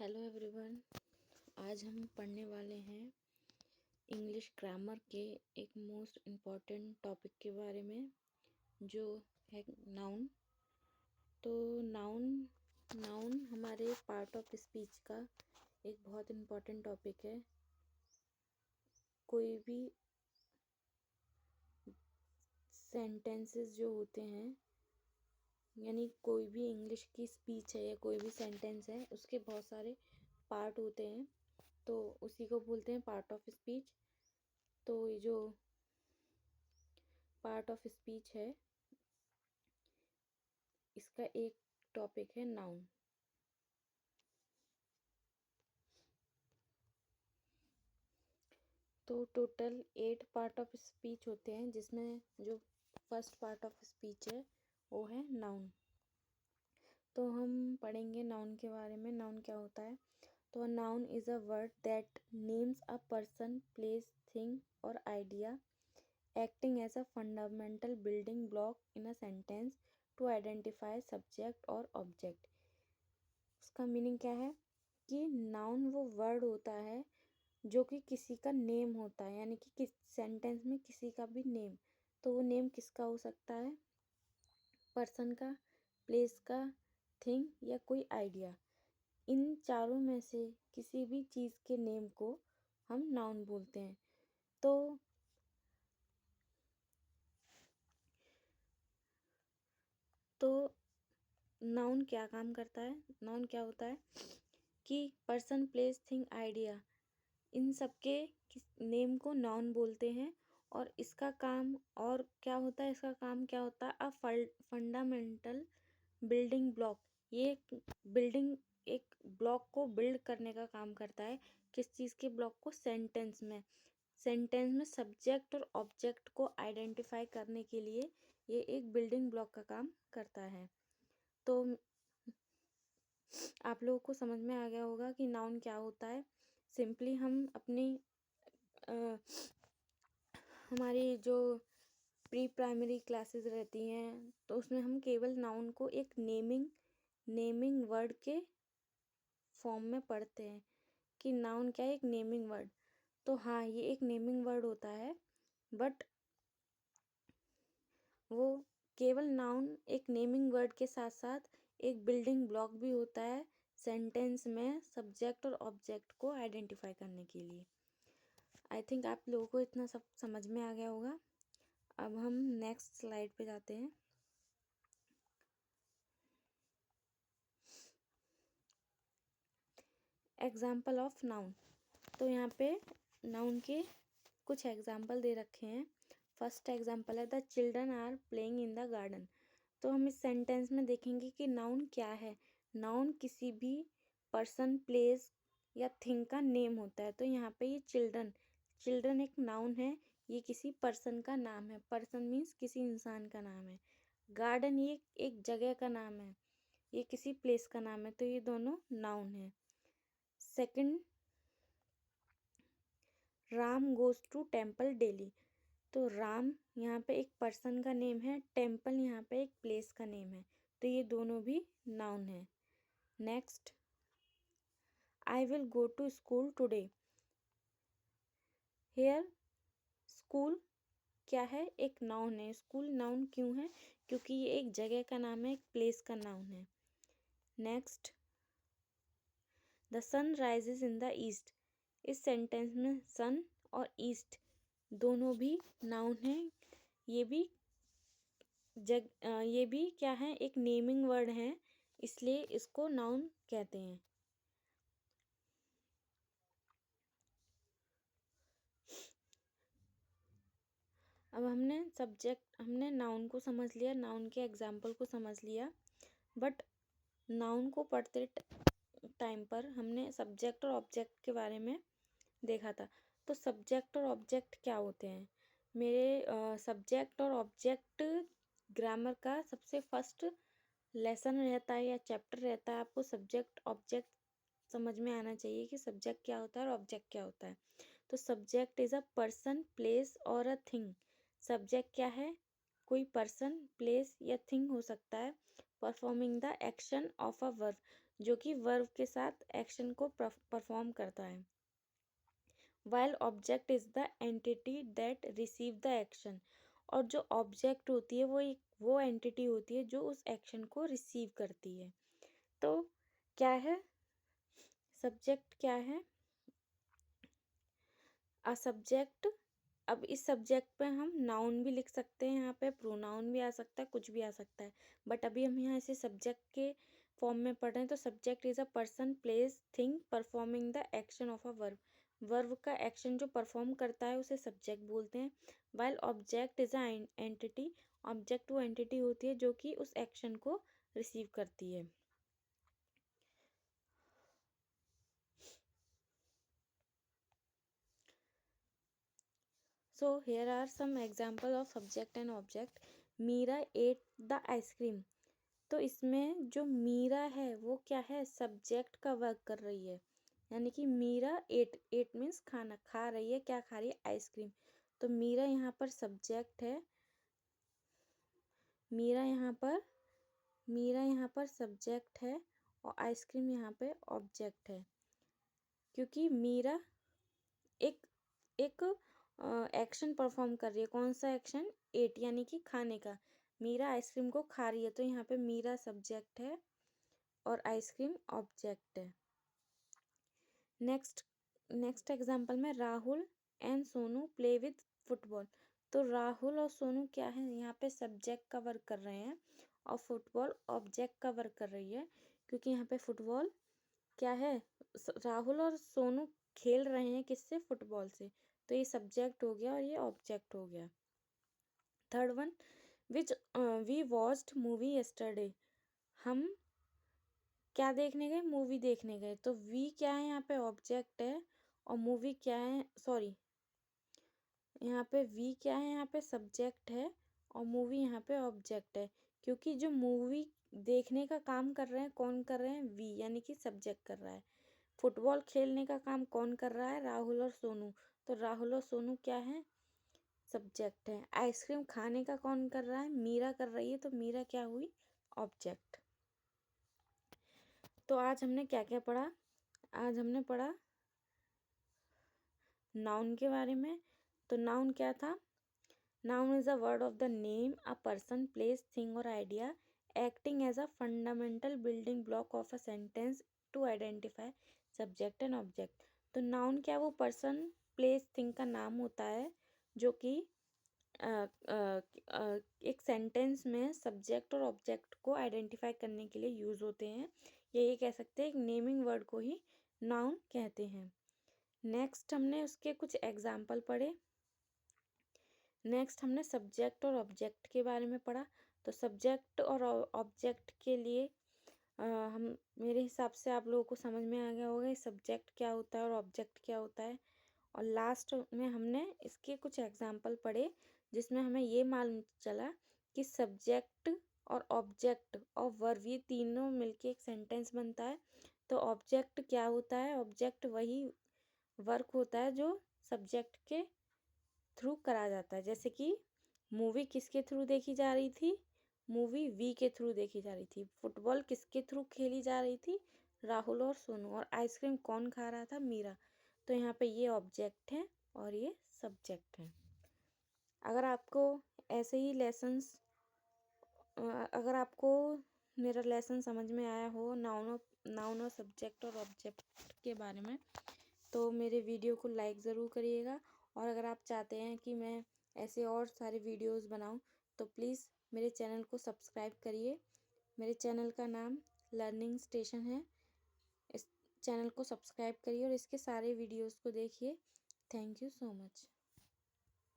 Hello everyone. आज हम पढ़ने वाले हैं इंग्लिश ग्रामर के एक मोस्ट इम्पॉर्टेंट टॉपिक के बारे में, जो है नाउन। तो नाउन नाउन हमारे पार्ट ऑफ स्पीच का एक बहुत इम्पॉर्टेंट टॉपिक है। कोई भी सेंटेंसेस जो होते हैं, यानी कोई भी इंग्लिश की स्पीच है या कोई भी सेंटेंस है, उसके बहुत सारे पार्ट होते हैं, तो उसी को बोलते हैं पार्ट ऑफ स्पीच। तो ये जो पार्ट ऑफ स्पीच है, इसका एक टॉपिक है नाउन। तो टोटल 8 पार्ट ऑफ स्पीच होते हैं, जिसमें जो फर्स्ट पार्ट ऑफ स्पीच है वो है नाउन। तो हम पढ़ेंगे नाउन के बारे में। नाउन क्या होता है? तो noun is a word that names a person, place, thing और idea, acting as a fundamental building block in a sentence to identify subject और ऑब्जेक्ट। उसका मीनिंग क्या है कि नाउन वो वर्ड होता है जो कि किसी का नेम होता है, यानी कि किस सेंटेंस में किसी का भी नेम। तो वो नेम किसका हो सकता है? पर्सन का, प्लेस का, थिंग या कोई आइडिया। इन चारों में से किसी भी चीज़ के नेम को हम नाउन बोलते हैं। तो नाउन क्या काम करता है? नाउन क्या होता है कि पर्सन, प्लेस, थिंग, आइडिया, इन सब के नेम को नाउन बोलते हैं। और इसका काम और क्या होता है? इसका काम क्या होता है? Fundamental building block. ये एक ब्लॉक को बिल्ड करने का काम करता है। किस चीज़ के ब्लॉक को? सेंटेंस में सब्जेक्ट और ऑब्जेक्ट को आइडेंटिफाई करने के लिए ये एक बिल्डिंग ब्लॉक का काम करता है। तो आप लोगों को समझ में आ गया होगा कि नाउन क्या होता है। सिंपली हम अपनी हमारी जो प्री प्राइमरी क्लासेस रहती हैं, तो उसमें हम केवल नाउन को एक नेमिंग वर्ड के फॉर्म में पढ़ते हैं कि नाउन क्या है? एक नेमिंग वर्ड। तो हाँ, ये एक नेमिंग वर्ड होता है, बट वो केवल नाउन एक नेमिंग वर्ड के साथ साथ एक बिल्डिंग ब्लॉक भी होता है सेंटेंस में सब्जेक्ट और ऑब्जेक्ट को आइडेंटिफाई करने के लिए। आई थिंक आप लोगों को इतना सब समझ में आ गया होगा। अब हम नेक्स्ट स्लाइड पे जाते हैं। Example of noun. तो यहाँ पे नाउन के कुछ एग्जाम्पल दे रखे हैं। फर्स्ट एग्जाम्पल है the children are playing in the garden. तो हम इस सेंटेंस में देखेंगे कि नाउन क्या है। नाउन किसी भी पर्सन, प्लेस या थिंग का नेम होता है। तो यहाँ पे ये चिल्ड्रन एक नाउन है, ये किसी पर्सन का नाम है। पर्सन मीन्स किसी इंसान का नाम है। गार्डन ये एक जगह का नाम है, ये किसी प्लेस का नाम है। तो ये दोनों नाउन है। Second, Ram goes to temple daily. तो राम यहाँ पे एक पर्सन का नेम है, टेम्पल यहाँ पे एक प्लेस का नेम है। तो ये दोनों भी नाउन है। Next, I will go to school today. Here school क्या है? एक नाउन है। स्कूल नाउन क्यों है? क्योंकि ये एक जगह का नाम है, एक प्लेस का नाउन है। Next, the sun rises in the east. इस सेंटेंस में सन और ईस्ट दोनों भी नाउन है। ये भी ये भी क्या है? एक नेमिंग वर्ड है, इसलिए इसको नाउन कहते हैं। अब हमने नाउन को समझ लिया, नाउन के एग्जाम्पल को समझ लिया, बट नाउन को पढ़ते टाइम पर हमने सब्जेक्ट और ऑब्जेक्ट के बारे में देखा था। तो सब्जेक्ट और ऑब्जेक्ट क्या होते हैं? मेरे सब्जेक्ट और ऑब्जेक्ट ग्रामर का सबसे फर्स्ट लेसन रहता है या चैप्टर रहता है। आपको सब्जेक्ट ऑब्जेक्ट समझ में आना चाहिए कि सब्जेक्ट क्या होता है और ऑब्जेक्ट क्या होता है। तो subject is a person, place और अ थिंग। सब्जेक्ट क्या है? कोई पर्सन, प्लेस या थिंग हो सकता है, performing the action of a verb, जो कि वर्ब के साथ एक्शन को परफॉर्म करता है। While object is the entity that receive the action, और जो ऑब्जेक्ट होती है वो एंटिटी होती है जो उस एक्शन को रिसीव करती है। तो क्या है सब्जेक्ट, क्या है अ सब्जेक्ट। अब इस सब्जेक्ट पे हम नाउन भी लिख सकते हैं, यहाँ पे प्रोनाउन भी आ सकता है, कुछ भी आ सकता है, बट अभी हम यहाँ इसे सब्जेक्ट के फॉर्म में पढ़ रहे हैं। तो subject is a person, place, thing performing the action of a verb. Verb का एक्शन जो परफॉर्म करता है उसे सब्जेक्ट बोलते हैं। While object is a entity, object वो एंटिटी होती है जो कि उस एक्शन को रिसीव करती है। So here are some example of subject and object. Meera ate the ice cream. तो इसमें जो मीरा है वो क्या है, सब्जेक्ट का वर्क कर रही है, यानी कि मीरा एट मीन्स खाना खा रही है। क्या खा रही है, आइसक्रीम। तो मीरा यहाँ पर सब्जेक्ट है, मीरा यहाँ पर सब्जेक्ट है और आइसक्रीम यहाँ पे ऑब्जेक्ट है, क्योंकि मीरा एक एक एक्शन परफॉर्म कर रही है। कौन सा एक्शन, एट यानी कि खाने का। मीरा आइसक्रीम को खा रही है, तो यहाँ पे मीरा सब्जेक्ट है और आइसक्रीम ऑब्जेक्ट है। नेक्स्ट एग्जांपल में Rahul and Sonu play with football. तो राहुल और सोनू क्या है, यहाँ पे सब्जेक्ट का वर्क कर रहे हैं और फुटबॉल ऑब्जेक्ट का वर्क कर रही है, क्योंकि यहाँ पे फुटबॉल क्या है, राहुल और सोनू खेल रहे हैं किससे, फुटबॉल से। तो ये सब्जेक्ट हो गया और ये ऑब्जेक्ट हो गया। Third one, which we watched movie yesterday. हम क्या देखने गए, मूवी देखने गए। तो वी क्या है, यहाँ पे ऑब्जेक्ट है और मूवी क्या है, सॉरी यहाँ पे वी क्या है, यहाँ पे सब्जेक्ट है और मूवी यहाँ पे ऑब्जेक्ट है, क्योंकि जो मूवी देखने का काम कर रहे हैं कौन कर रहे हैं, वी यानी कि सब्जेक्ट कर रहा है। फुटबॉल खेलने का काम कौन कर रहा है, राहुल और सोनू। तो राहुल और सोनू क्या है, सब्जेक्ट है। आइसक्रीम खाने का कौन कर रहा है, मीरा कर रही है, तो मीरा क्या हुई, ऑब्जेक्ट। तो आज हमने क्या क्या पढ़ा, आज हमने पढ़ा नाउन के बारे में। तो नाउन क्या था, noun is a word of the name, a person, place, thing और idea acting as a fundamental building block of a sentence to identify subject and object. तो नाउन क्या, वो पर्सन, प्लेस, थिंग का नाम होता है जो कि एक सेंटेंस में सब्जेक्ट और ऑब्जेक्ट को आइडेंटिफाई करने के लिए यूज़ होते हैं, या ये कह सकते हैं एक नेमिंग वर्ड को ही नाउन कहते हैं। नेक्स्ट हमने उसके कुछ एग्जाम्पल पढ़े। नेक्स्ट हमने सब्जेक्ट और ऑब्जेक्ट के बारे में पढ़ा। तो सब्जेक्ट और ऑब्जेक्ट के लिए हम, मेरे हिसाब से आप लोगों को समझ में आ गया होगा सब्जेक्ट क्या होता है और ऑब्जेक्ट क्या होता है। और लास्ट में हमने इसके कुछ एग्जाम्पल पढ़े, जिसमें हमें ये मालूम चला कि सब्जेक्ट और ऑब्जेक्ट और वर्ब ये तीनों मिलके एक सेंटेंस बनता है। तो ऑब्जेक्ट क्या होता है, ऑब्जेक्ट वही वर्क होता है जो सब्जेक्ट के थ्रू करा जाता है। जैसे कि मूवी किसके थ्रू देखी जा रही थी, मूवी वी के थ्रू देखी जा रही थी। फुटबॉल किसके थ्रू खेली जा रही थी, राहुल और सोनू। और आइसक्रीम कौन खा रहा था, मीरा। तो यहाँ पे ये ऑब्जेक्ट है और ये सब्जेक्ट है। अगर आपको ऐसे ही लेसन्स, अगर आपको मेरा लेसन समझ में आया हो नाउन और सब्जेक्ट और ऑब्जेक्ट के बारे में, तो मेरे वीडियो को लाइक ज़रूर करिएगा। और अगर आप चाहते हैं कि मैं ऐसे और सारे वीडियोस बनाऊं, तो प्लीज़ मेरे चैनल को सब्सक्राइब करिए। मेरे चैनल का नाम लर्निंग स्टेशन है। इस चैनल को सब्सक्राइब करिए और इसके सारे वीडियोस को देखिए। Thank you so much.